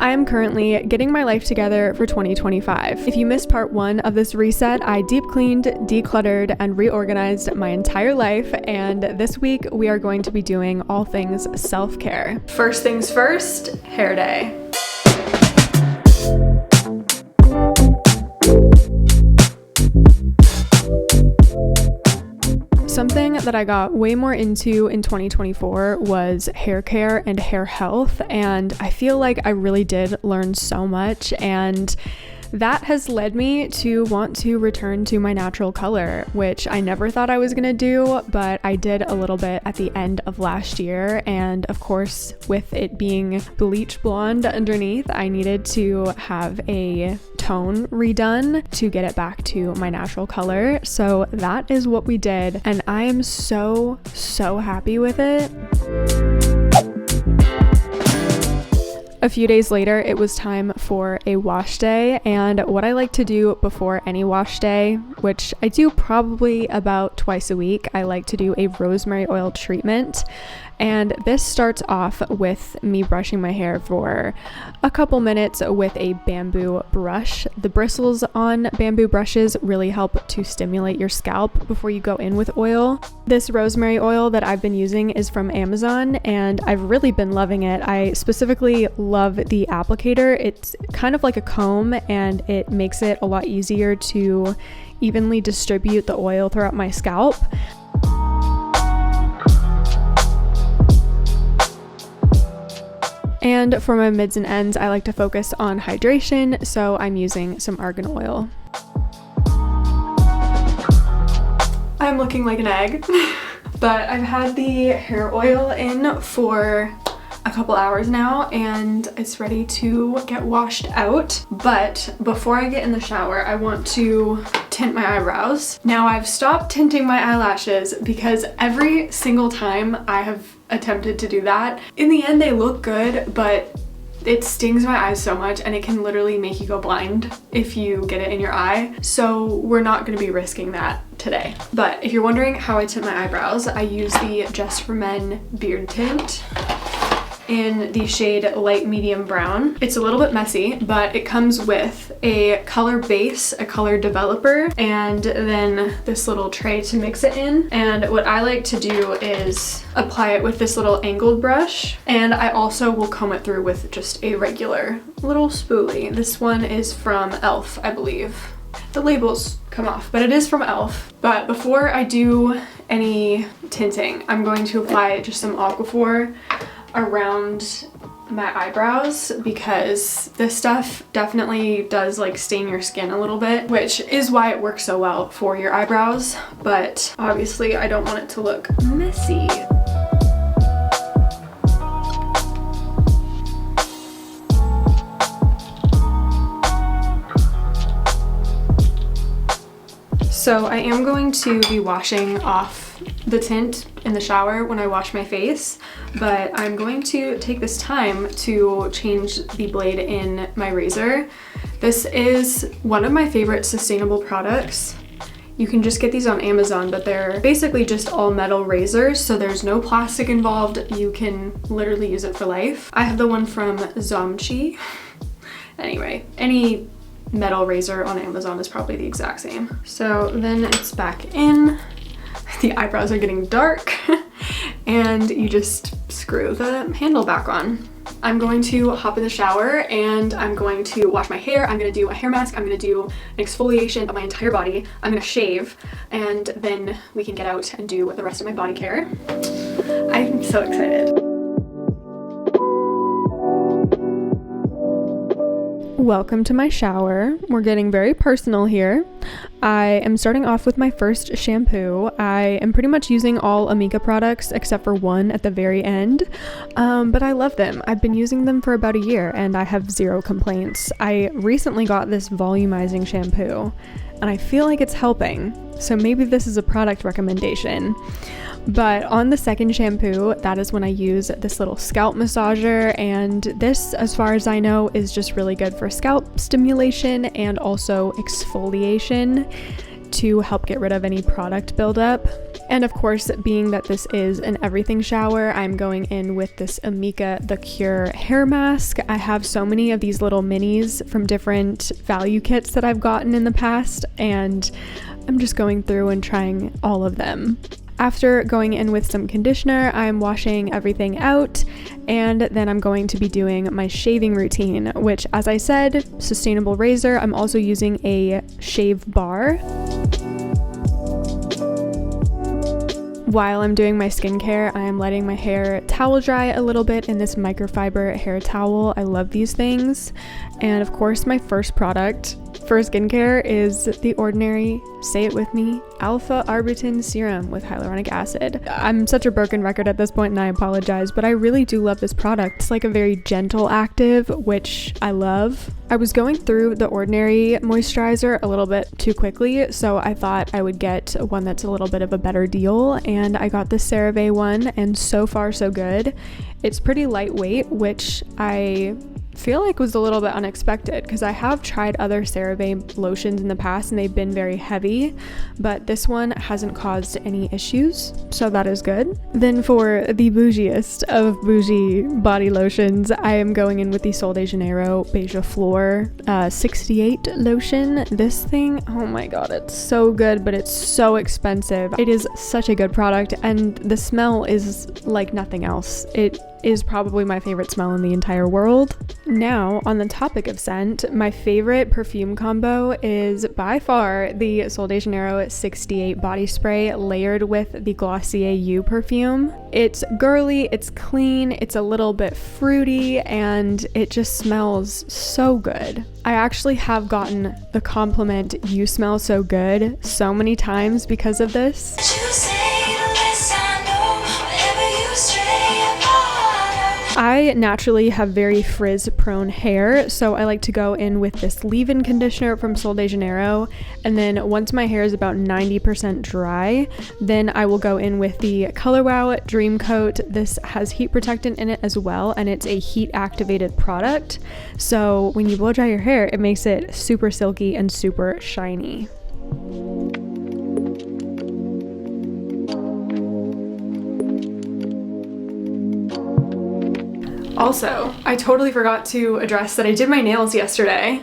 I am currently getting my life together for 2025. If you missed part 1 of this reset, I deep cleaned, decluttered, and reorganized my entire life, and this week we are going to be doing all things self-care. First things first, hair day. Something that I got way more into in 2024 was hair care and hair health, and I feel like I really did learn so much, and that has led me to want to return to my natural color, which I never thought I was gonna do, but I did a little bit at the end of last year. And of course, with it being bleach blonde underneath, I needed to have a tone redone to get it back to my natural color. So that is what we did, and I am so happy with it. A few days later, it was time for a wash day, and what I like to do before any wash day, which I do probably about twice a week, I like to do a rosemary oil treatment. And this starts off with me brushing my hair for a couple minutes with a bamboo brush. The bristles on bamboo brushes really help to stimulate your scalp before you go in with oil. This rosemary oil that I've been using is from Amazon, and I've really been loving it. I specifically love the applicator. It's kind of like a comb, and it makes it a lot easier to evenly distribute the oil throughout my scalp. And for my mids and ends, I like to focus on hydration, so I'm using some argan oil. I'm looking like an egg, but I've had the hair oil in for a couple hours now, and it's ready to get washed out. But before I get in the shower, I want to tint my eyebrows. Now, I've stopped tinting my eyelashes because every single time I have attempted to do that, in the end they look good, but it stings my eyes so much, and it can literally make you go blind if you get it in your eye. So we're not going to be risking that today. But if you're wondering how I tint my eyebrows, I use the Just for Men beard tint in the shade light medium brown. It's a little bit messy, but it comes with a color base, a color developer, and then this little tray to mix it in. And what I like to do is apply it with this little angled brush, and I also will comb it through with just a regular little spoolie. This one is from e.l.f., I believe. The labels come off, but it is from e.l.f. But before I do any tinting, I'm going to apply just some Aquaphor around my eyebrows, because this stuff definitely does like stain your skin a little bit, which is why it works so well for your eyebrows, but obviously I don't want it to look messy. So I am going to be washing off the tint in the shower when I wash my face, but I'm going to take this time to change the blade in my razor. This is one of my favorite sustainable products. You can just get these on Amazon, but they're basically just all metal razors, so there's no plastic involved. You can literally use it for life. I have the one from Zomchi. Anyway, any metal razor on Amazon is probably the exact same. So then it's back in. The eyebrows are getting dark, and you just screw the handle back on. I'm going to hop in the shower, and I'm going to wash my hair. I'm going to do a hair mask. I'm going to do an exfoliation of my entire body. I'm going to shave, and then we can get out and do the rest of my body care. I'm so excited. Welcome to my shower. We're getting very personal here. I am starting off with my first shampoo. I am pretty much using all Amika products except for one at the very end, but I love them. I've been using them for about a year and I have zero complaints. I recently got this volumizing shampoo and I feel like it's helping, so maybe this is a product recommendation. But on the second shampoo, that is when I use this little scalp massager, and this, as far as I know, is just really good for scalp stimulation and also exfoliation to help get rid of any product buildup. And of course, being that this is an everything shower, I'm going in with this Amika The Cure hair mask. I have so many of these little minis from different value kits that I've gotten in the past, and I'm just going through and trying all of them. After going in with some conditioner, I'm washing everything out, and then I'm going to be doing my shaving routine, which, as I said, sustainable razor. I'm also using a shave bar. While I'm doing my skincare, I am letting my hair towel dry a little bit in this microfiber hair towel. I love these things. And of course, my first product for skincare is The Ordinary, say it with me, Alpha Arbutin Serum with hyaluronic acid. I'm such a broken record at this point and I apologize, but I really do love this product. It's like a very gentle active, which I love. I was going through The Ordinary moisturizer a little bit too quickly, so I thought I would get one that's a little bit of a better deal, and I got the CeraVe one, and so far so good. It's pretty lightweight, which I feel like was a little bit unexpected because I have tried other CeraVe lotions in the past and they've been very heavy, but this one hasn't caused any issues, so that is good. Then for the bougiest of bougie body lotions, I am going in with the Sol de Janeiro Beija Flor 68 lotion. This thing, oh my god, it's so good, but it's so expensive. It is such a good product and the smell is like nothing else. It is probably my favorite smell in the entire world. Now, on the topic of scent, my favorite perfume combo is by far the Sol de Janeiro 68 body spray layered with the Glossier You perfume. It's girly, it's clean, it's a little bit fruity, and it just smells so good. I actually have gotten the compliment, "You smell so good," so many times because of this. I naturally have very frizz-prone hair, so I like to go in with this leave-in conditioner from Sol de Janeiro, and then once my hair is about 90% dry, then I will go in with the Color Wow Dream Coat. This has heat protectant in it as well, and it's a heat-activated product, so when you blow dry your hair, it makes it super silky and super shiny. Also, I totally forgot to address that I did my nails yesterday,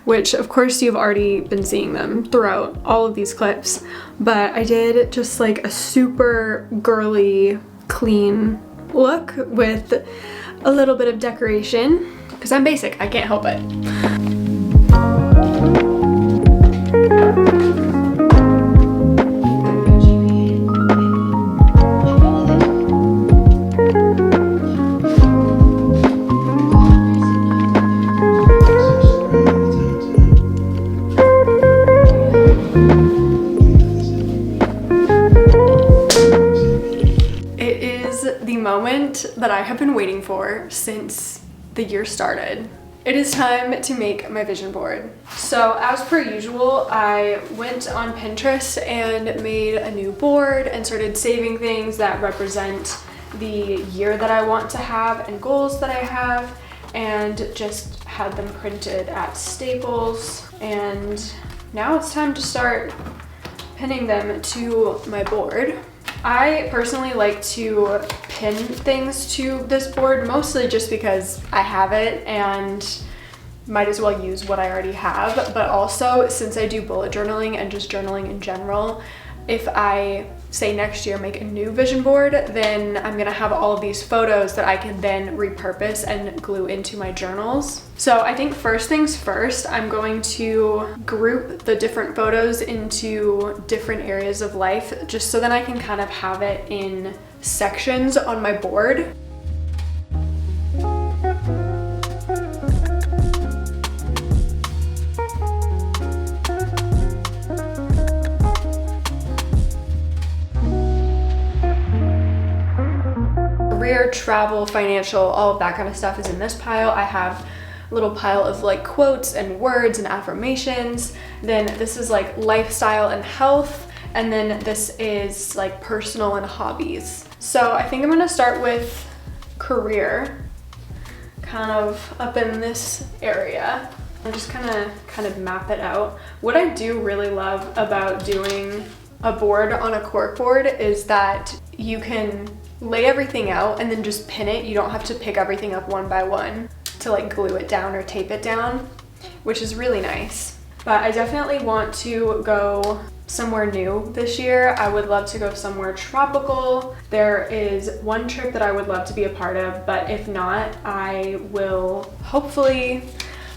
which of course you've already been seeing them throughout all of these clips, but I did just like a super girly, clean look with a little bit of decoration, because I'm basic, I can't help it. That I have been waiting for since the year started. It is time to make my vision board. So as per usual, I went on Pinterest and made a new board and started saving things that represent the year that I want to have and goals that I have, and just had them printed at Staples. And now it's time to start pinning them to my board. I personally like to pin things to this board, mostly just because I have it and might as well use what I already have, but also since I do bullet journaling and just journaling in general, if I say next year make a new vision board, then I'm gonna have all of these photos that I can then repurpose and glue into my journals. So I think first things first, I'm going to group the different photos into different areas of life, just so that I can kind of have it in sections on my board. Career, travel, financial, all of that kind of stuff is in this pile. I have a little pile of like quotes and words and affirmations. Then this is like lifestyle and health. And then this is like personal and hobbies. So I think I'm gonna start with career, kind of up in this area. I'm just gonna kind of map it out. What I do really love about doing a board on a cork board is that you can lay everything out and then just pin it. You don't have to pick everything up one by one to like glue it down or tape it down, which is really nice. But I definitely want to go somewhere new this year. I would love to go somewhere tropical. There is one trip that I would love to be a part of, but if not, I will hopefully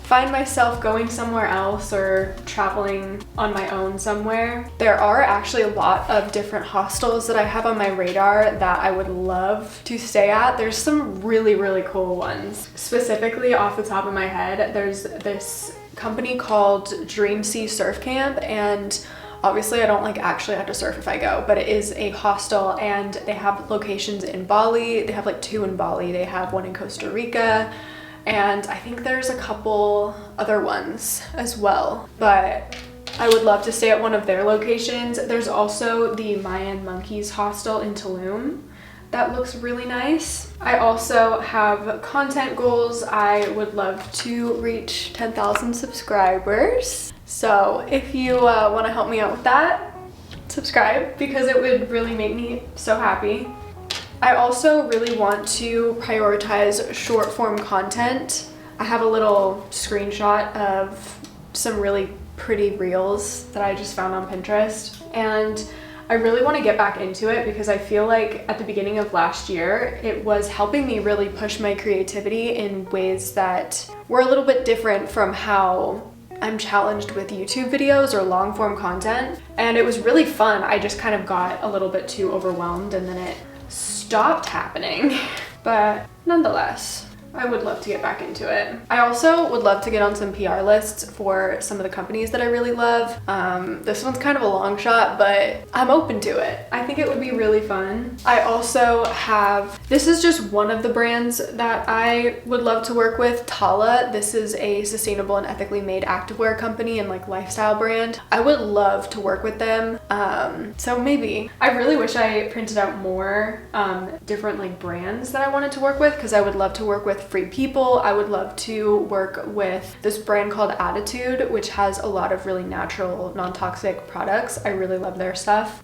find myself going somewhere else or traveling on my own somewhere. There are actually a lot of different hostels that I have on my radar that I would love to stay at. There's some really, really cool ones. Specifically off the top of my head, there's this company called Dream Sea Surf Camp, and obviously I don't like actually have to surf if I go, but it is a hostel and they have locations in Bali. They have like 2 in Bali. They have one in Costa Rica, and I think there's a couple other ones as well, but I would love to stay at one of their locations. There's also the Mayan Monkeys hostel in Tulum. That looks really nice. I also have content goals. I would love to reach 10,000 subscribers. So if you want to help me out with that, subscribe, because it would really make me so happy. I also really want to prioritize short form content. I have a little screenshot of some really pretty reels that I just found on Pinterest, and I really want to get back into it because I feel like at the beginning of last year, it was helping me really push my creativity in ways that were a little bit different from how I'm challenged with YouTube videos or long form content. And it was really fun. I just kind of got a little bit too overwhelmed and then it stopped happening. But nonetheless, I would love to get back into it. I also would love to get on some PR lists for some of the companies that I really love. This one's kind of a long shot, but I'm open to it. I think it would be really fun. I also have, this is just one of the brands that I would love to work with, Tala. This is a sustainable and ethically made activewear company and like lifestyle brand. I would love to work with them. So maybe. I really wish I printed out more different like brands that I wanted to work with, because I would love to work with Free People. I would love to work with this brand called Attitude, which has a lot of really natural, non-toxic products. I really love their stuff.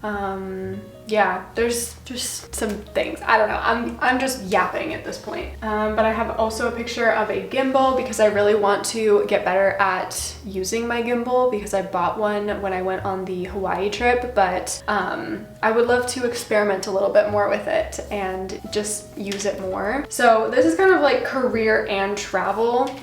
Yeah, there's just some things. I don't know. I'm just yapping at this point. But I have also a picture of a gimbal because I really want to get better at using my gimbal, because I bought one when I went on the Hawaii trip, but I would love to experiment a little bit more with it and just use it more. So this is kind of like career and travel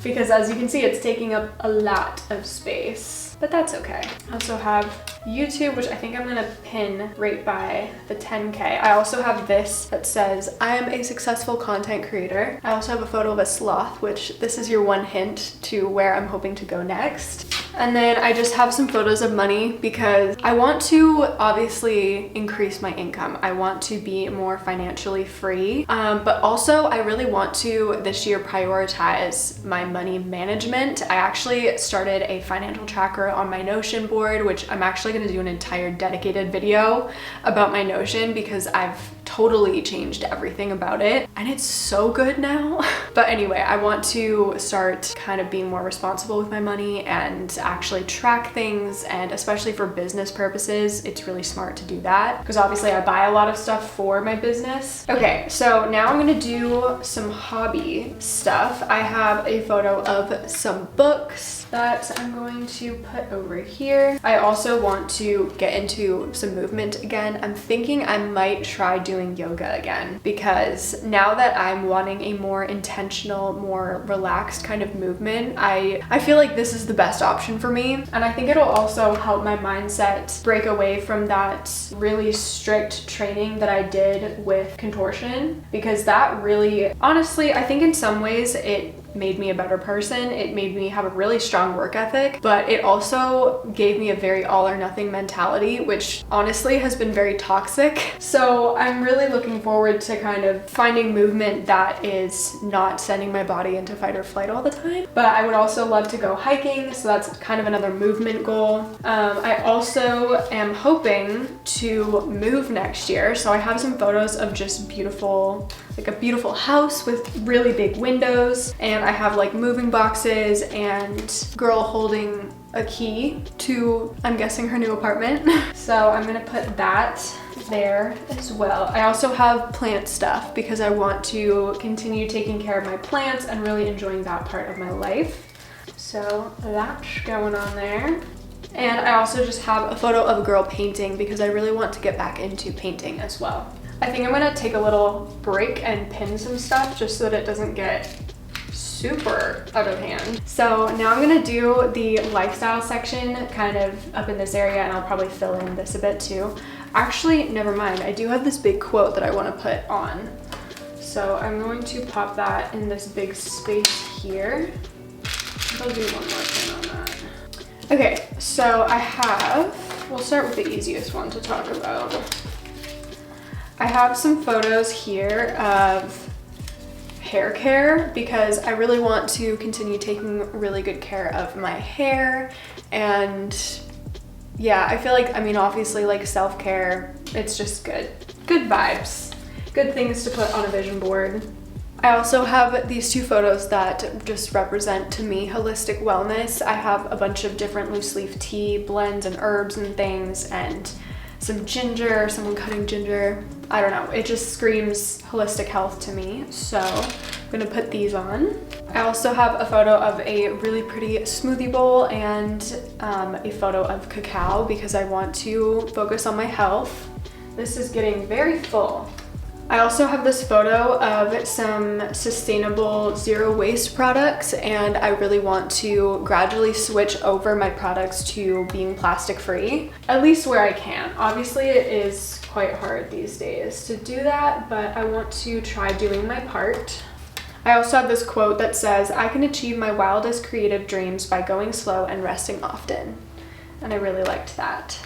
because as you can see, it's taking up a lot of space, but that's okay. I also have YouTube, which I think I'm gonna pin right by the 10K. I also have this that says, I am a successful content creator. I also have a photo of a sloth, which this is your one hint to where I'm hoping to go next. And then I just have some photos of money because I want to obviously increase my income. I want to be more financially free, but also I really want to this year prioritize my money management. I actually started a financial tracker on my Notion board, which I'm actually going to do an entire dedicated video about my Notion because I've totally changed everything about it and it's so good now. But anyway, I want to start kind of being more responsible with my money and actually track things, and especially for business purposes, it's really smart to do that because obviously I buy a lot of stuff for my business. Okay, so now I'm gonna do some hobby stuff. I have a photo of some books that I'm going to put over here. I also want to get into some movement again. I'm thinking I might try doing yoga again because now that I'm wanting a more intentional, more relaxed kind of movement, I feel like this is the best option for me. And I think it'll also help my mindset break away from that really strict training that I did with contortion, because that really, honestly, I think in some ways it made me a better person. It made me have a really strong work ethic, but it also gave me a very all or nothing mentality, which honestly has been very toxic. So I'm really looking forward to kind of finding movement that is not sending my body into fight or flight all the time. But I would also love to go hiking, so that's kind of another movement goal. I also am hoping to move next year, so I have some photos of just beautiful, like a beautiful house with really big windows, and I have like moving boxes and girl holding a key to, I'm guessing, her new apartment. So I'm gonna put that there as well. I also have plant stuff because I want to continue taking care of my plants and really enjoying that part of my life. So that's going on there. And I also just have a photo of a girl painting because I really want to get back into painting as well. I think I'm gonna take a little break and pin some stuff just so that it doesn't get super out of hand. So now I'm gonna do the lifestyle section kind of up in this area, and I'll probably fill in this a bit too. Actually, never mind. I do have this big quote that I wanna put on. So I'm going to pop that in this big space here. I'll do one more thing on that. Okay, so we'll start with the easiest one to talk about. I have some photos here of hair care because I really want to continue taking really good care of my hair. And yeah, I feel like, I mean, obviously like self-care, it's just good vibes, good things to put on a vision board. I also have these two photos that just represent to me holistic wellness. I have a bunch of different loose leaf tea blends and herbs and things, and some ginger, someone cutting ginger. I don't know, it just screams holistic health to me. So I'm gonna put these on. I also have a photo of a really pretty smoothie bowl and a photo of cacao because I want to focus on my health. This is getting very full. I also have this photo of some sustainable zero waste products, and I really want to gradually switch over my products to being plastic free, at least where I can. Obviously it is quite hard these days to do that, but I want to try doing my part. I also have this quote that says, "I can achieve my wildest creative dreams by going slow and resting often." And I really liked that.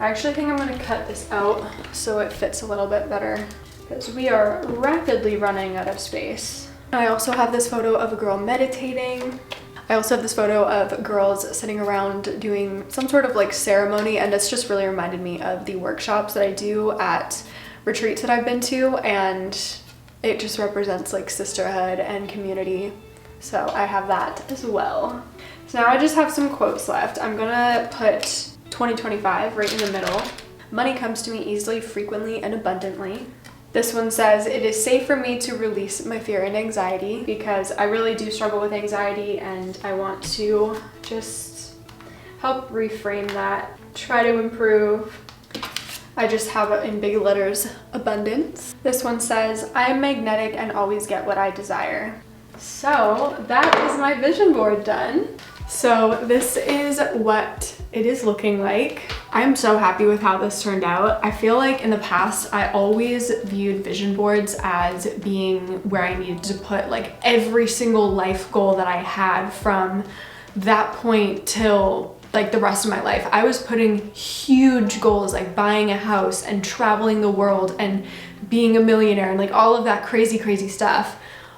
I actually think I'm gonna cut this out so it fits a little bit better because we are rapidly running out of space. I also have this photo of a girl meditating. I also have this photo of girls sitting around doing some sort of like ceremony, and it's just really reminded me of the workshops that I do at retreats that I've been to, and it just represents like sisterhood and community. So I have that as well. So now I just have some quotes left. I'm gonna put 2025 right in the middle. Money comes to me easily, frequently, and abundantly. This one says, "It is safe for me to release my fear and anxiety," because I really do struggle with anxiety and I want to just help reframe that, try to improve. I just have it in big letters, abundance. This one says, "I am magnetic and always get what I desire." So that is my vision board done. So this is what it is looking like. I'm so happy with how this turned out. I feel like in the past, I always viewed vision boards as being where I needed to put like every single life goal that I had from that point till like the rest of my life. I was putting huge goals like buying a house and traveling the world and being a millionaire and like all of that crazy stuff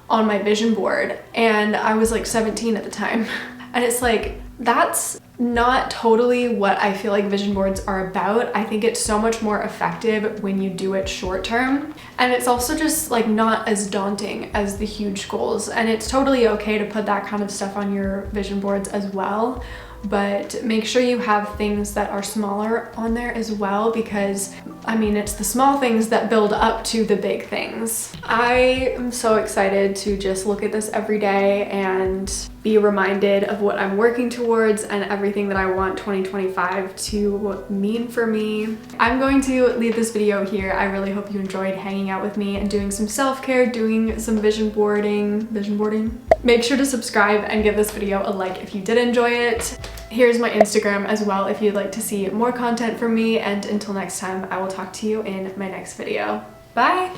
on my vision board. And I was like 17 at the time. And it's like, that's not totally what I feel like vision boards are about. I think it's so much more effective when you do it short term. And it's also just like not as daunting as the huge goals. And it's totally okay to put that kind of stuff on your vision boards as well. But make sure you have things that are smaller on there as well, because I mean, it's the small things that build up to the big things. I am so excited to just look at this every day and be reminded of what I'm working towards and everything that I want 2025 to mean for me. I'm going to leave this video here. I really hope you enjoyed hanging out with me and doing some self-care, doing some vision boarding. Make sure to subscribe and give this video a like if you did enjoy it. Here's my Instagram as well if you'd like to see more content from me, and until next time, I will talk to you in my next video. Bye!